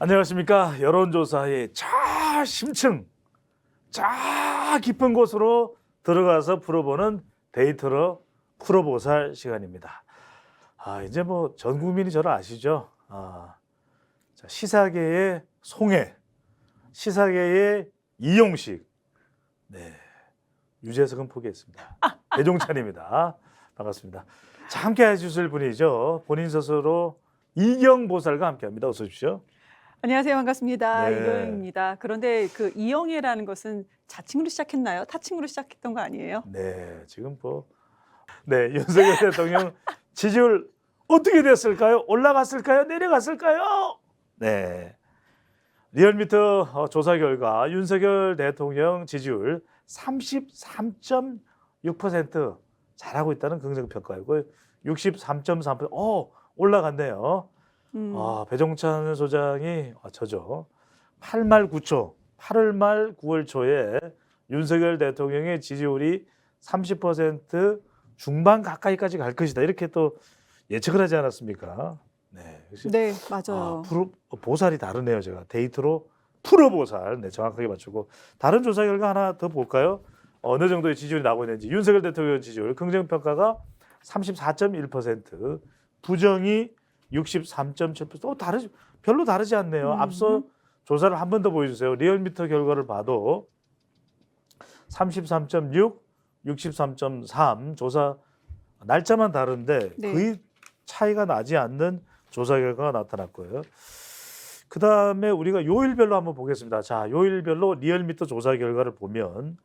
안녕하십니까. 여론조사의 저 심층, 저 깊은 곳으로 들어가서 풀어보는 데이터로 풀어보살 시간입니다. 이제 뭐 전 국민이 저를 아시죠? 자, 시사계의 송해, 시사계의 이용식, 네, 유재석은 포기했습니다. 배종찬입니다. 반갑습니다. 자, 함께 해주실 분이죠. 본인 스스로 이경보살과 함께합니다. 어서 오십시오. 안녕하세요. 반갑습니다. 네. 이경입니다. 그런데 그 이영애라는 것은 자칭으로 시작했나요? 타칭으로 시작했던 거 아니에요? 네, 지금 네, 윤석열 대통령 지지율 어떻게 됐을까요? 올라갔을까요? 내려갔을까요? 네, 리얼미터 조사 결과 윤석열 대통령 지지율 33.6% 잘하고 있다는 긍정 평가이고 63.3% 올라갔네요. 배종찬 소장이 저죠. 8말 9초, 8월 말 9월 초에 윤석열 대통령의 지지율이 30% 중반 가까이까지 갈 것이다. 이렇게 또 예측을 하지 않았습니까? 네, 역시 네, 맞아요. 보살이 다르네요. 제가 데이터로 풀어보살, 네, 정확하게 맞추고 다른 조사 결과 하나 더 볼까요? 어느 정도의 지지율이 나오고 있는지. 윤석열 대통령 지지율 긍정평가가 34.1%, 부정이 63.7%. 또 별로 다르지 않네요. 앞서 조사를 한 번 더 보여주세요. 리얼미터 결과를 봐도 33.6, 63.3 조사 날짜만 다른데 네. 거의 차이가 나지 않는 조사 결과가 나타났고요. 그 다음에 우리가 요일별로 한번 보겠습니다. 자, 요일별로 리얼미터 조사 결과를 보면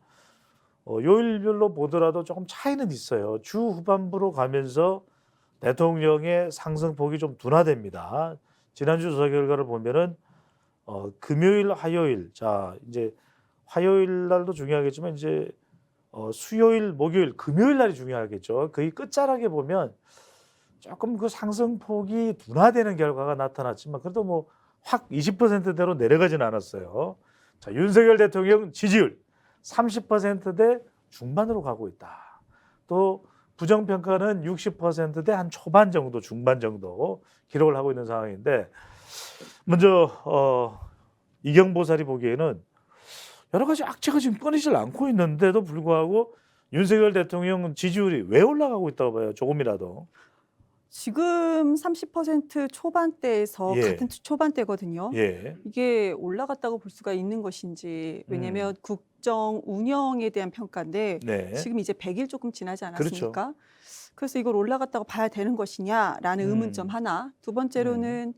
요일별로 보더라도 조금 차이는 있어요. 주 후반부로 가면서 대통령의 상승폭이 좀 둔화됩니다. 지난주 조사 결과를 보면은 금요일, 화요일, 자 이제 화요일 날도 중요하겠지만 이제 수요일, 목요일, 금요일 날이 중요하겠죠. 거의 끝자락에 보면 조금 그 상승폭이 둔화되는 결과가 나타났지만 그래도 뭐 확 20%대로 내려가지는 않았어요. 자, 윤석열 대통령 지지율 30%대 중반으로 가고 있다. 또 부정평가는 60%대 한 초반 정도, 중반 정도 기록을 하고 있는 상황인데 먼저 이경보살이 보기에는 여러 가지 악재가 지금 끊이질 않고 있는데도 불구하고 윤석열 대통령 지지율이 왜 올라가고 있다고 봐요? 조금이라도. 지금 30% 초반대에서 예. 같은 초반대거든요. 예. 이게 올라갔다고 볼 수가 있는 것인지, 왜냐하면 국정 운영에 대한 평가인데 네. 지금 이제 100일 조금 지나지 않았습니까? 그렇죠. 그래서 이걸 올라갔다고 봐야 되는 것이냐라는 의문점 하나. 두 번째로는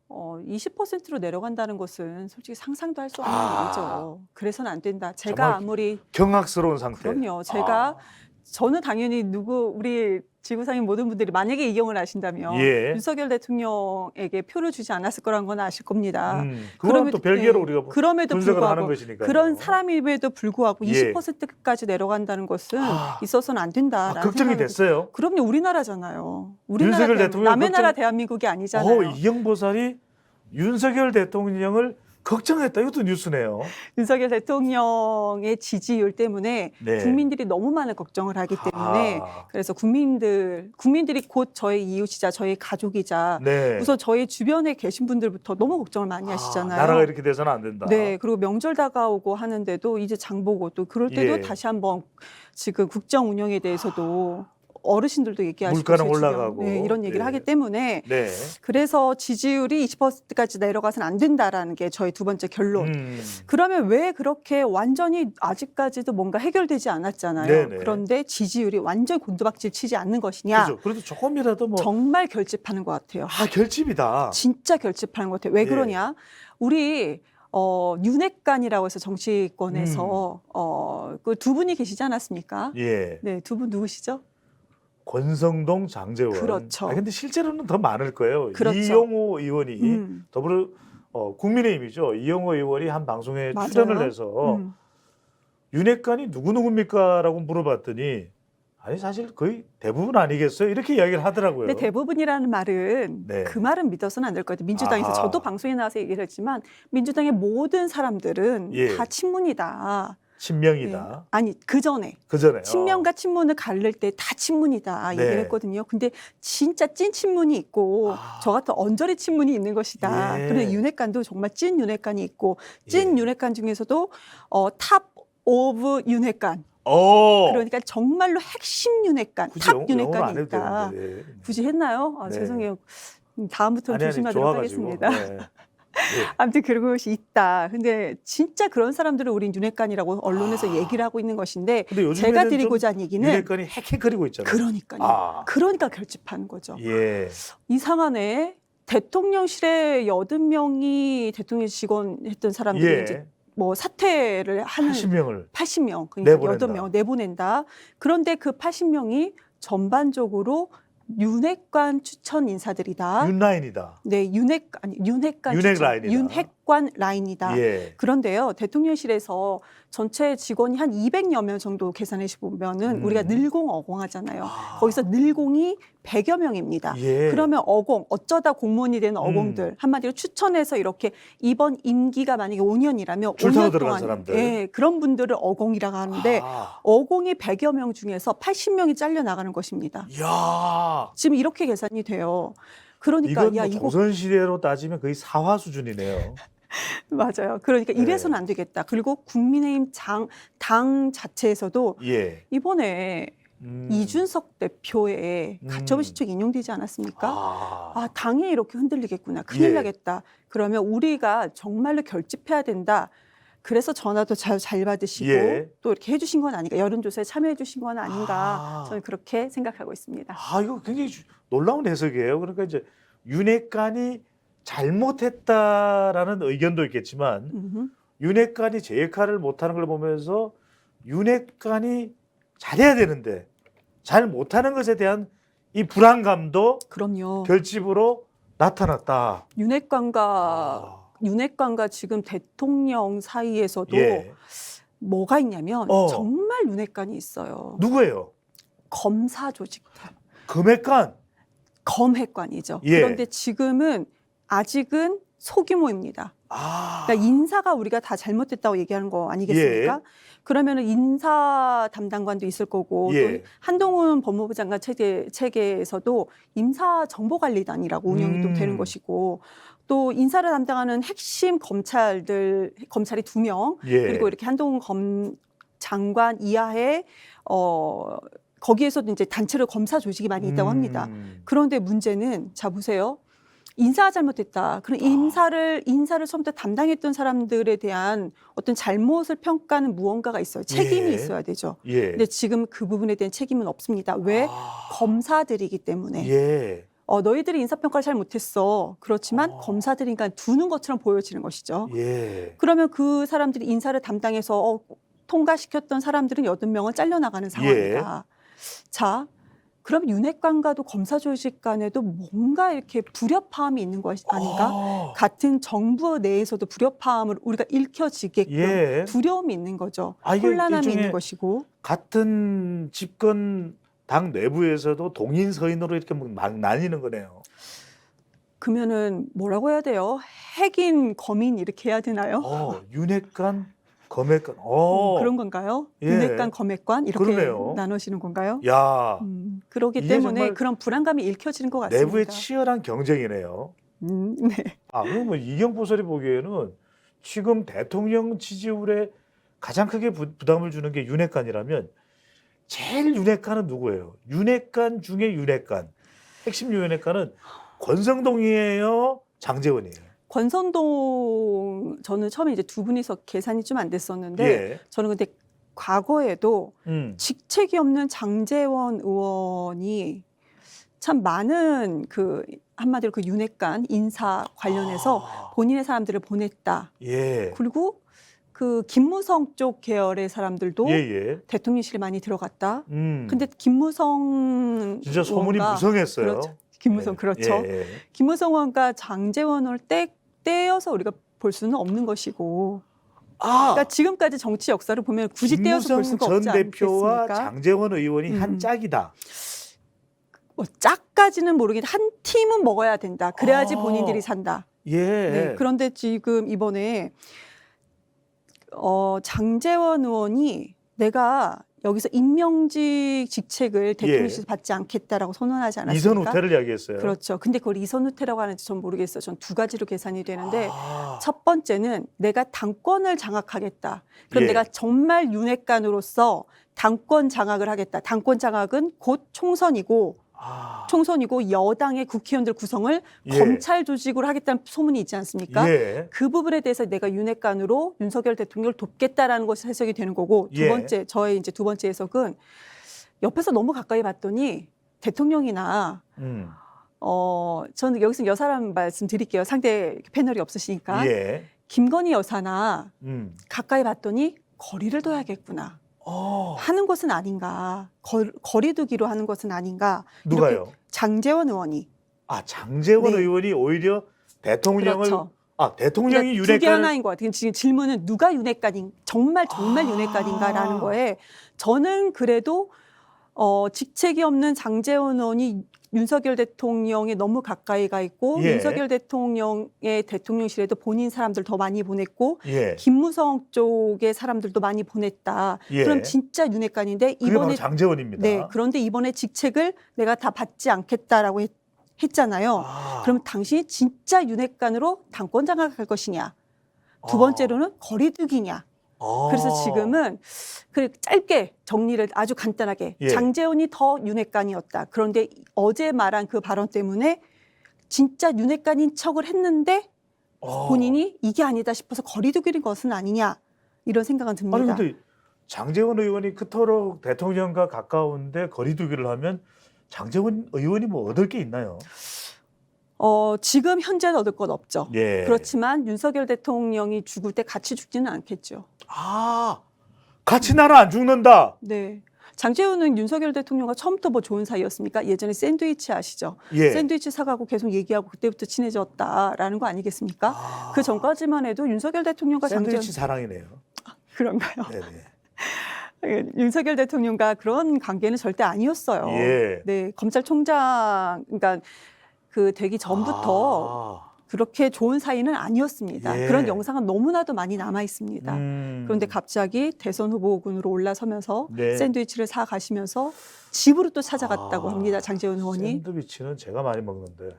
20%로 내려간다는 것은 솔직히 상상도 할 수 없는 일이죠. 그래서는 안 된다. 제가 정말 아무리 경악스러운 상태. 그럼요. 저는 당연히 우리 지구상의 모든 분들이 만약에 이경을 아신다면 예. 윤석열 대통령에게 표를 주지 않았을 거란 건 아실 겁니다. 그거는 또 별개로 우리가 그럼에도 분석을 하는 불구하고 것이니까요. 그런 사람임에도 불구하고 예. 20%까지 내려간다는 것은 있어서는 안 된다라는 걱정이 생각이 됐어요. 그럼요. 우리나라잖아요. 윤석열 대통령 남의 나라 걱정- 대한민국이 아니잖아요. 이경보살이 윤석열 대통령을 걱정했다. 이것도 뉴스네요. 윤석열 대통령의 지지율 때문에 네. 국민들이 너무 많은 걱정을 하기 때문에 그래서 국민들이 곧 저의 이웃이자 저의 가족이자 네. 우선 저희 주변에 계신 분들부터 너무 걱정을 많이 하시잖아요. 나라가 이렇게 돼서는 안 된다. 네, 그리고 명절 다가오고 하는데도 이제 장 보고 또 그럴 때도 예. 다시 한번 지금 국정 운영에 대해서도 어르신들도 얘기하시고 물가는 제 주변, 올라가고. 네, 이런 얘기를 예. 하기 때문에 네. 그래서 지지율이 20%까지 내려가서는 안 된다라는 게 저희 두 번째 결론. 그러면 왜 그렇게 완전히 아직까지도 뭔가 해결되지 않았잖아요. 네네. 그런데 지지율이 완전히 곤두박질 치지 않는 것이냐. 그렇죠. 그래도 조금이라도 뭐 정말 결집하는 것 같아요. 결집이다. 진짜 결집하는 것 같아요. 왜 예. 그러냐. 우리 윤핵관이라고 해서 정치권에서 그 두 분이 계시지 않았습니까? 예. 네, 두 분 누구시죠? 권성동, 장제원. 그렇죠. 근데 실제로는 더 많을 거예요. 그렇죠. 이용호 의원이 음. 더불어 국민의힘이죠. 이용호 의원이 한 방송에 맞아요. 출연을 해서 음. 윤핵관이 누구누구입니까라고 물어봤더니 아니 사실 거의 대부분 아니겠어요? 이렇게 이야기를 하더라고요. 근데 대부분이라는 말은 네. 그 말은 믿어서는 안 될 것 같아요. 민주당에서 아하. 저도 방송에 나와서 얘기를 했지만 민주당의 모든 사람들은 예. 다 친문이다. 친명이다. 아니 그 전에 그전에 친명과 친문을 가를 때 다 친문이다 네. 얘기를 했거든요. 근데 진짜 찐 친문이 있고 저 같은 언저리 친문이 있는 것이다. 예. 그런데 윤핵관도 정말 찐 윤핵관이 있고 찐 예. 윤핵관 중에서도 탑 오브 윤핵관. 오. 그러니까 정말로 핵심 윤핵관, 굳이 탑 영어로 안 윤핵관이 해도 있다. 되는데. 네. 굳이 했나요? 아, 네. 죄송해요. 다음부터는 조심하도록 좋아가지고. 하겠습니다. 네. 네. 아무튼 그런 것이 있다. 근데 진짜 그런 사람들을 우린 윤핵관이라고 언론에서 아. 얘기를 하고 있는 것인데 근데 요즘에는 제가 좀 드리고자 하는 얘기는 윤핵관이 헥헥거리고 있잖아요. 그러니까요. 아. 그러니까 결집하는 거죠. 예. 이상하네. 대통령실에 80명이 대통령 직원 했던 사람들이 이제 예. 뭐 사퇴를 하는 80명을 80명, 그러니까 내보낸다. 8명 내보낸다. 그런데 그 80명이 전반적으로 윤핵관 추천 인사들이다. 윤라인이다. 네, 윤핵관 윤핵 추천, 라인이다. 윤핵관 라인이다. 예. 그런데요, 대통령실에서 전체 직원이 한 200여 명 정도 계산해 보면은 우리가 늘공 어공하잖아요. 거기서 늘공이 100여 명입니다. 예. 그러면 어공, 어쩌다 공무원이 되는 어공들 한마디로 추천해서 이렇게 이번 임기가 만약에 5년이라면 줄 타고 5년 들어간 동안 사람들. 예, 그런 분들을 어공이라고 하는데 아. 어공이 100여 명 중에서 80명이 잘려 나가는 것입니다. 야. 지금 이렇게 계산이 돼요. 그러니까 이건 야 뭐 이거 조선시대로 따지면 거의 사화 수준이네요. 맞아요. 그러니까 네. 이래서는 안 되겠다. 그리고 국민의힘 당 자체에서도 예. 이번에 이준석 대표의 가처분 신청 인용되지 않았습니까? 아. 당이 이렇게 흔들리겠구나. 큰일 예. 나겠다. 그러면 우리가 정말로 결집해야 된다. 그래서 전화도 잘 받으시고 예. 또 이렇게 해주신 건 아닌가. 여론조사에 참여해 주신 건 아닌가. 아. 저는 그렇게 생각하고 있습니다. 이거 굉장히 놀라운 해석이에요. 그러니까 이제 윤핵관이 잘못했다라는 의견도 있겠지만 음흠. 윤핵관이 제 역할을 못하는 걸 보면서 윤핵관이 잘해야 되는데 잘 못하는 것에 대한 이 불안감도 그럼요. 결집으로 나타났다. 윤핵관과 지금 대통령 사이에서도 예. 뭐가 있냐면 정말 윤핵관이 있어요. 누구예요? 검사 조직들. 금핵관. 검핵관이죠. 예. 그런데 지금은 아직은 소규모입니다. 그러니까 인사가 우리가 다 잘못됐다고 얘기하는 거 아니겠습니까? 예. 그러면은 인사 담당관도 있을 거고 예. 또 한동훈 법무부 장관 체계에서도 인사정보관리단이라고 운영이 또 되는 것이고 또 인사를 담당하는 핵심 검찰이 2명 예. 그리고 이렇게 한동훈 장관 이하의 거기에서도 이제 단체로 검사 조직이 많이 있다고 합니다. 그런데 문제는 자 보세요. 인사가 잘못됐다. 그럼 인사를 처음부터 담당했던 사람들에 대한 어떤 잘못을 평가하는 무언가가 있어요. 책임이 예. 있어야 되죠. 예. 근데 지금 그 부분에 대한 책임은 없습니다. 왜? 검사들이기 때문에. 예. 너희들이 인사평가를 잘 못했어. 그렇지만 검사들이니까 두는 것처럼 보여지는 것이죠. 예. 그러면 그 사람들이 인사를 담당해서 통과시켰던 사람들은 8명은 잘려나가는 상황이다. 자, 그럼 윤핵관과도 검사 조직 간에도 뭔가 이렇게 불협화음이 있는 것이 아닌가? 같은 정부 내에서도 불협화음을 우리가 읽혀지게끔 예. 두려움이 있는 거죠. 이게 혼란함이 일종의 있는 것이고. 같은 집권 당 내부에서도 동인 서인으로 이렇게 막 나뉘는 거네요. 그러면은 뭐라고 해야 돼요? 핵인 검인 이렇게 해야 되나요? 윤핵관, 검핵관. 그런 건가요? 예. 윤핵관, 검핵관 이렇게 그러네요. 나누시는 건가요? 야, 그렇기 이게 때문에 정말 그런 불안감이 읽혀지는 것 같습니다. 내부의 치열한 경쟁이네요. 네. 그럼 뭐 이경보설이 보기에는 지금 대통령 지지율에 가장 크게 부담을 주는 게 윤핵관이라면 제일 윤핵관은 누구예요? 윤핵관 중에 윤핵관. 핵심 윤핵관은 권성동이에요? 장제원이에요? 권선동 저는 처음에 이제 두 분이서 계산이 좀 안 됐었는데 예. 저는 근데 과거에도 직책이 없는 장제원 의원이 참 많은 그 한마디로 그 윤핵관 인사 관련해서 본인의 사람들을 보냈다. 예. 그리고 그 김무성 쪽 계열의 사람들도 예. 대통령실에 많이 들어갔다. 근데 근데 김무성 진짜 소문이 의원과 무성했어요. 그렇죠. 김무성 예. 그렇죠. 예. 김무성 의원과 장제원을 떼어서 우리가 볼 수는 없는 것이고. 그러니까 지금까지 정치 역사를 보면 굳이 떼어서 볼 수가 없지 전 대표와 않겠습니까? 장제원 의원이 한 짝이다. 뭐 짝까지는 모르겠는데 한 팀은 먹어야 된다. 그래야지 본인들이 산다. 예. 네, 그런데 지금 이번에 장제원 의원이 내가 여기서 임명직 직책을 대통령실에서 받지 않겠다라고 선언하지 않았습니까? 이선 후퇴를 이야기했어요. 그렇죠. 근데 그걸 이선 후퇴라고 하는지 전 모르겠어요. 전 두 가지로 계산이 되는데 아, 첫 번째는 내가 당권을 장악하겠다. 그럼 예. 내가 정말 윤핵관으로서 당권 장악을 하겠다. 당권 장악은 곧 총선이고 여당의 국회의원들 구성을 예. 검찰 조직으로 하겠다는 소문이 있지 않습니까? 예. 그 부분에 대해서 내가 윤핵관으로 윤석열 대통령을 돕겠다라는 것이 해석이 되는 거고 예. 저의 이제 두 번째 해석은 옆에서 너무 가까이 봤더니 대통령이나 저는 여기서 여사람 말씀드릴게요. 상대 패널이 없으시니까 예. 김건희 여사나 가까이 봤더니 거리를 둬야겠구나 하는 것은 아닌가, 거리두기로 하는 것은 아닌가. 누가요? 이렇게 장제원 의원이. 장제원 네. 의원이 오히려 대통령을 그렇죠. 대통령이 그러니까 두개 윤핵관을 하나인 것 같아요. 지금 질문은 누가 윤핵관인 정말 윤핵관인가라는 거에 저는 그래도 직책이 없는 장제원 의원이 윤석열 대통령에 너무 가까이 가 있고 예. 윤석열 대통령의 대통령실에도 본인 사람들 더 많이 보냈고 예. 김무성 쪽의 사람들도 많이 보냈다. 예. 그럼 진짜 윤핵관인데 그게 바로 이번에 장제원입니다. 네, 그런데 이번에 직책을 내가 다 받지 않겠다라고 했잖아요. 그럼 당신이 진짜 윤핵관으로 당권 장악할 것이냐? 두 번째로는 거리두기냐? 그래서 지금은 그 짧게 정리를 아주 간단하게 예. 장제원이 더 윤핵관이었다. 그런데 어제 말한 그 발언 때문에 진짜 윤핵관인 척을 했는데 본인이 이게 아니다 싶어서 거리두기인 것은 아니냐 이런 생각은 듭니다. 아니 근데 장제원 의원이 그토록 대통령과 가까운데 거리두기를 하면 장제원 의원이 뭐 얻을 게 있나요? 지금 현재는 얻을 건 없죠. 예. 그렇지만 윤석열 대통령이 죽을 때 같이 죽지는 않겠죠. 같이 나라 안 죽는다. 네. 장제원은 윤석열 대통령과 처음부터 뭐 좋은 사이였습니까? 예전에 샌드위치 아시죠? 예. 샌드위치 사가고 계속 얘기하고 그때부터 친해졌다라는 거 아니겠습니까? 그 전까지만 해도 윤석열 대통령과 샌드위치 사랑이네요. 그런가요? 네네. 윤석열 대통령과 그런 관계는 절대 아니었어요. 예. 네, 검찰총장 그러니까 그 되기 전부터 그렇게 좋은 사이는 아니었습니다. 예. 그런 영상은 너무나도 많이 남아 있습니다. 그런데 갑자기 대선 후보군으로 올라서면서 네. 샌드위치를 사 가시면서 집으로 또 찾아갔다고 합니다. 장제원 의원이. 샌드위치는 제가 많이 먹는데.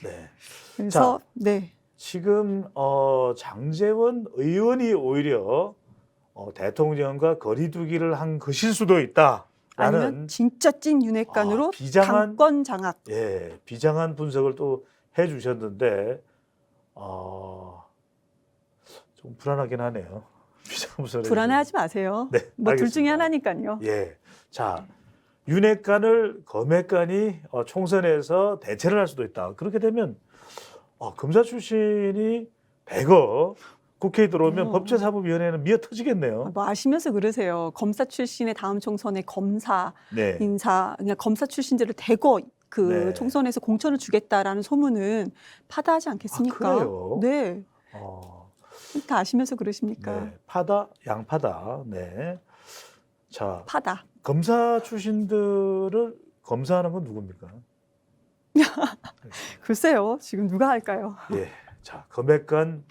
네. 그래서 네. 지금 장제원 의원이 오히려 대통령과 거리두기를 한 것일 수도 있다. 아니면 진짜 찐 윤핵관으로 당권 장악. 예, 비장한 분석을 또 해주셨는데 좀 불안하긴 하네요. 비장한 분석을 불안해하지 마세요. 네, 뭐 둘 중에 알겠습니다. 하나니까요. 예, 자 윤핵관을 검핵관이 총선에서 대체를 할 수도 있다. 그렇게 되면 검사 출신이 대거 국회에 들어오면 법제사법위원회는 미어 터지겠네요. 뭐 아시면서 그러세요. 검사 출신의 다음 총선에 검사 네. 인사, 그냥 검사 출신들을 대거 그 네. 총선에서 공천을 주겠다라는 소문은 파다하지 않겠습니까? 그래요? 네. 다 아시면서 그러십니까? 네. 파다, 양파다. 네. 자, 파다. 검사 출신들을 검사하는 건 누굽니까? 글쎄요. 지금 누가 할까요? 예. 자, 검핵관,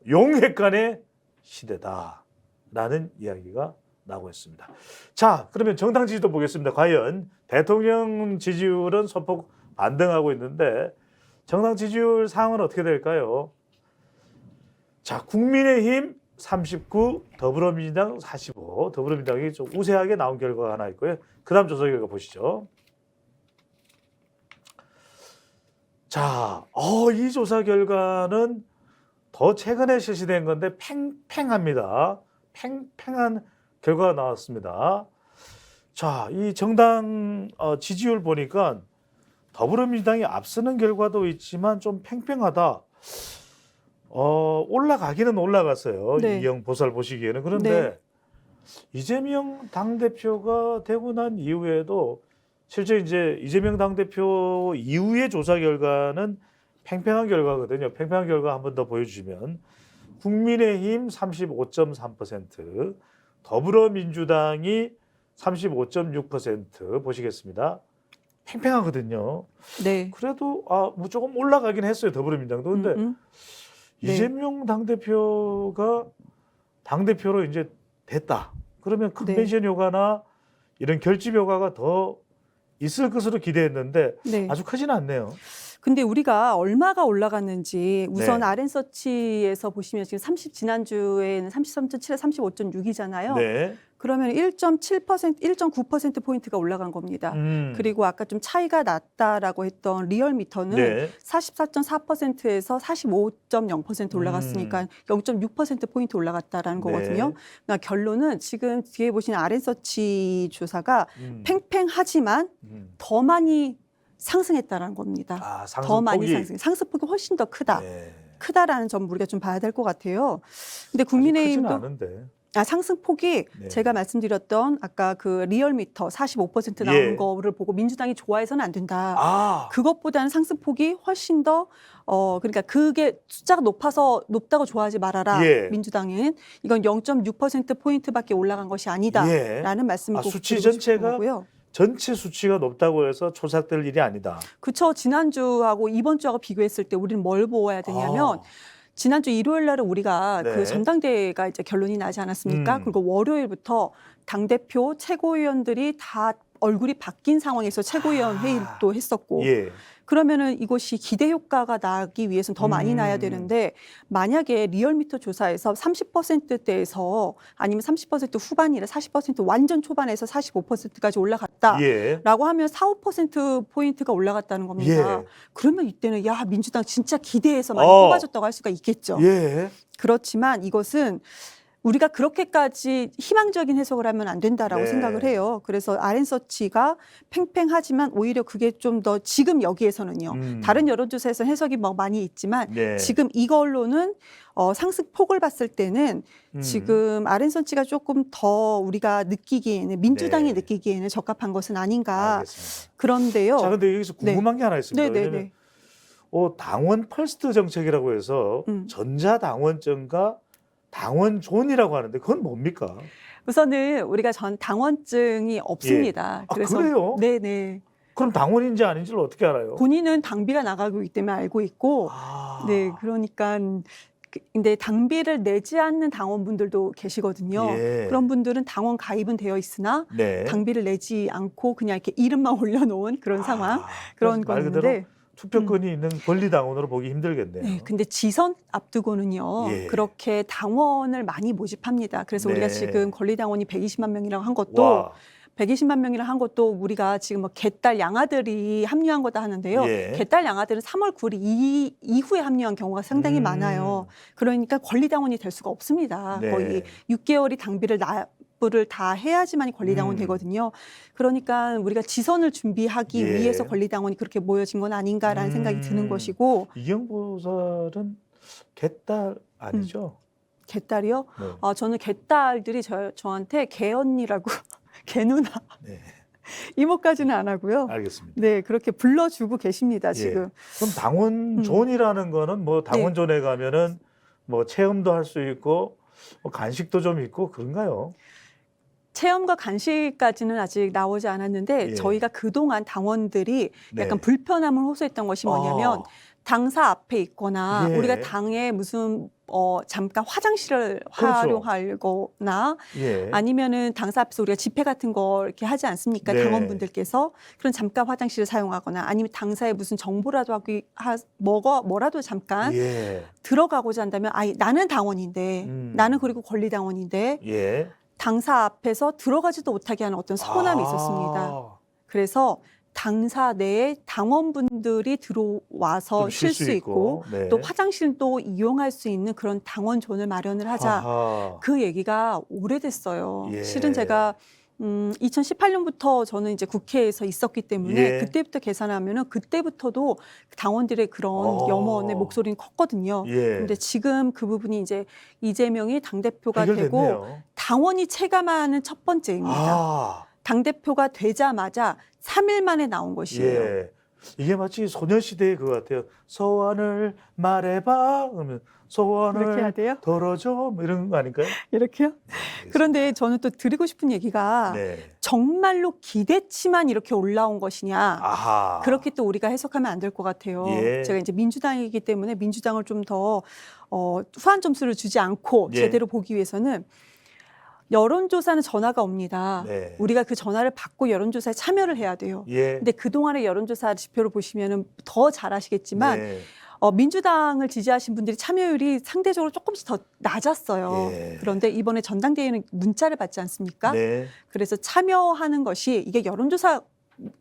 용핵관의 시대다라는 이야기가 나오고 있습니다. 자, 그러면 정당 지지도 보겠습니다. 과연 대통령 지지율은 소폭 반등하고 있는데 정당 지지율 상황은 어떻게 될까요? 자, 국민의힘 39, 더불어민주당 45, 더불어민주당이 좀 우세하게 나온 결과가 하나 있고요. 그 다음 조사 결과 보시죠. 자, 이 조사 결과는 더 최근에 실시된 건데 팽팽합니다. 팽팽한 결과가 나왔습니다. 자, 이 정당 지지율 보니까 더불어민주당이 앞서는 결과도 있지만 좀 팽팽하다. 올라가기는 올라갔어요. 네. 이영 보살 보시기에는. 그런데 네. 이재명 당대표가 되고 난 이후에도 실제 이제 이재명 당대표 이후의 조사 결과는 팽팽한 결과거든요. 팽팽한 결과 한 번 더 보여주시면 국민의힘 35.3%, 더불어민주당이 35.6% 보시겠습니다. 팽팽하거든요. 네. 그래도 뭐 조금 올라가긴 했어요. 더불어민주당도. 근데 네. 이재명 당대표가 당대표로 이제 됐다. 그러면 네. 컨벤션 효과나 이런 결집 효과가 더 있을 것으로 기대했는데 네. 아주 크지는 않네요. 근데 우리가 얼마가 올라갔는지 우선 네. RN서치에서 보시면 지금 지난주에는 33.7에 35.6이잖아요. 네. 그러면 1.7%, 1.9%포인트가 올라간 겁니다. 그리고 아까 좀 차이가 났다라고 했던 리얼미터는 네. 44.4%에서 45.0% 올라갔으니까 0.6%포인트 올라갔다라는 거거든요. 네. 그러니까 결론은 지금 뒤에 보시는 RN서치 조사가 음. 팽팽하지만 더 많이 상승했다라는 겁니다. 아, 더 많이 상승폭이. 상승폭이 훨씬 더 크다. 네. 크다라는 점 우리가 좀 봐야 될 것 같아요. 근데 아주 크지는 국민의힘도 않은데. 상승폭이 네. 제가 말씀드렸던 아까 그 리얼미터 45% 나오는 예. 거를 보고 민주당이 좋아해서는 안 된다. 아, 그것보다는 상승폭이 훨씬 더 그러니까 그게 숫자가 높다고 좋아하지 말아라. 예. 민주당은 이건 0.6%포인트밖에 올라간 것이 아니다라는 예. 말씀을 아, 꼭 수치 드리고 싶은 전체가 거고요. 전체 수치가 높다고 해서 조작될 일이 아니다. 그쵸. 지난주하고 이번 주하고 비교했을 때 우리는 뭘 보아야 되냐면 아, 지난주 일요일 날은 우리가 네. 그 전당대회가 이제 결론이 나지 않았습니까? 음. 그리고 월요일부터 당대표 최고위원들이 다 얼굴이 바뀐 상황에서 최고위원 회의도 했었고 예. 그러면은 이것이 기대 효과가 나기 위해서는 더 많이 나야 되는데 만약에 리얼미터 조사에서 30%대에서 아니면 30% 후반이라 40% 완전 초반에서 45%까지 올라갔다. 예. 라고 하면 4, 5%포인트가 올라갔다는 겁니다. 예. 그러면 이때는 야 민주당 진짜 기대해서 많이 어. 뽑아줬다고 할 수가 있겠죠. 예. 그렇지만 이것은 우리가 그렇게까지 희망적인 해석을 하면 안 된다라고 네. 생각을 해요. 그래서 RN서치가 팽팽하지만 오히려 그게 좀 더 지금 여기에서는요. 다른 여론조사에서 해석이 뭐 많이 있지만 네. 지금 이걸로는 상승폭을 봤을 때는 지금 RN서치가 조금 더 우리가 느끼기에는 민주당이 네. 느끼기에는 적합한 것은 아닌가. 알겠습니다. 그런데요. 자, 근데 여기서 궁금한 게 하나 있습니다. 왜냐면 네네네. 당원 펄스트 정책이라고 해서 전자당원증과 당원존이라고 하는데 그건 뭡니까? 우선은 우리가 전 당원증이 없습니다. 아, 그래요? 네네. 그럼 당원인지 아닌지를 어떻게 알아요? 본인은 당비가 나가고 있기 때문에 알고 있고, 아. 네, 그러니까 근데 당비를 내지 않는 당원분들도 계시거든요. 예. 그런 분들은 당원 가입은 되어 있으나 네. 당비를 내지 않고 그냥 이렇게 이름만 올려놓은 그런 상황, 그런 말 그대로 건데. 투표권이 있는 권리당원으로 보기 힘들겠네요. 네, 근데 지선 앞두고는요, 예. 그렇게 당원을 많이 모집합니다. 그래서 네. 우리가 지금 권리당원이 120만 명이라고 한 것도 와. 120만 명이라 한 것도 우리가 지금 뭐 개딸 양아들이 합류한 거다 하는데요. 예. 개딸 양아들은 3월 9일 이후에 합류한 경우가 상당히 많아요. 그러니까 권리당원이 될 수가 없습니다. 네. 거의 6개월이 당비를 납부를 다 해야지만 권리당원 되거든요. 그러니까 우리가 지선을 준비하기 예. 위해서 권리당원이 그렇게 모여진 건 아닌가라는 생각이 드는 것이고. 이경보살은 개딸 아니죠? 개딸이요? 네. 저는 개딸들이 저한테 개언니라고 개누나 네. 이모까지는 안 하고요. 알겠습니다. 네, 그렇게 불러주고 계십니다, 지금. 그럼 당원존이라는 거는 뭐 당원존에 가면은 뭐 체험도 할 수 있고 뭐 간식도 좀 있고 그런가요? 체험과 간식까지는 아직 나오지 않았는데 예. 저희가 그동안 당원들이 네. 약간 불편함을 호소했던 것이 뭐냐면 당사 앞에 있거나 예. 우리가 당에 무슨 잠깐 화장실을 그렇죠. 활용하거나 예. 아니면은 당사 앞에서 우리가 집회 같은 거 이렇게 하지 않습니까? 네. 당원분들께서 그런 잠깐 화장실을 사용하거나 아니면 당사에 무슨 정보라도 뭐라도 잠깐 예. 들어가고자 한다면 나는 당원인데 나는 그리고 권리당원인데 예. 당사 앞에서 들어가지도 못하게 하는 어떤 서운함이 있었습니다. 그래서 당사 내에 당원분들이 들어와서 쉴 수 있고 네. 또 화장실도 이용할 수 있는 그런 당원존을 마련을 하자. 아하. 그 얘기가 오래됐어요. 예. 실은 제가 2018년부터 저는 이제 국회에서 있었기 때문에 예. 그때부터 계산하면은 그때부터도 당원들의 그런 염원의 목소리는 컸거든요. 예. 근데 지금 그 부분이 이제 이재명이 당대표가 되고 해결됐네요. 당원이 체감하는 첫 번째입니다. 아. 당대표가 되자마자 3일 만에 나온 것이에요. 예. 이게 마치 소녀시대의 그거 같아요. 소원을 말해봐. 그러면 그렇게 해야 소원을 돼요? 덜어줘. 뭐 이런 거 아닐까요? 이렇게요? 그런데 저는 또 드리고 싶은 얘기가 네. 정말로 기대치만 이렇게 올라온 것이냐. 아하. 그렇게 또 우리가 해석하면 안 될 것 같아요. 예. 제가 이제 민주당이기 때문에 민주당을 좀 더 후한 점수를 주지 않고 예. 제대로 보기 위해서는 여론조사는 전화가 옵니다. 네. 우리가 그 전화를 받고 여론조사에 참여를 해야 돼요. 예. 근데 그동안의 여론조사 지표를 보시면 더 잘 아시겠지만 네. 민주당을 지지하신 분들이 참여율이 상대적으로 조금씩 더 낮았어요. 예. 그런데 이번에 전당대회는 문자를 받지 않습니까? 네. 그래서 참여하는 것이 이게 여론조사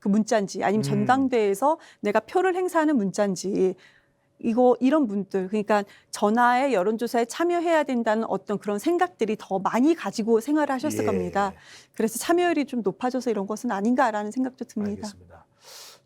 그 문자인지 아니면 전당대회에서 내가 표를 행사하는 문자인지 이런 분들 그러니까 전화에 여론조사에 참여해야 된다는 어떤 그런 생각들이 더 많이 가지고 생활을 하셨을 예. 겁니다. 그래서 참여율이 좀 높아져서 이런 것은 아닌가라는 생각도 듭니다. 알겠습니다.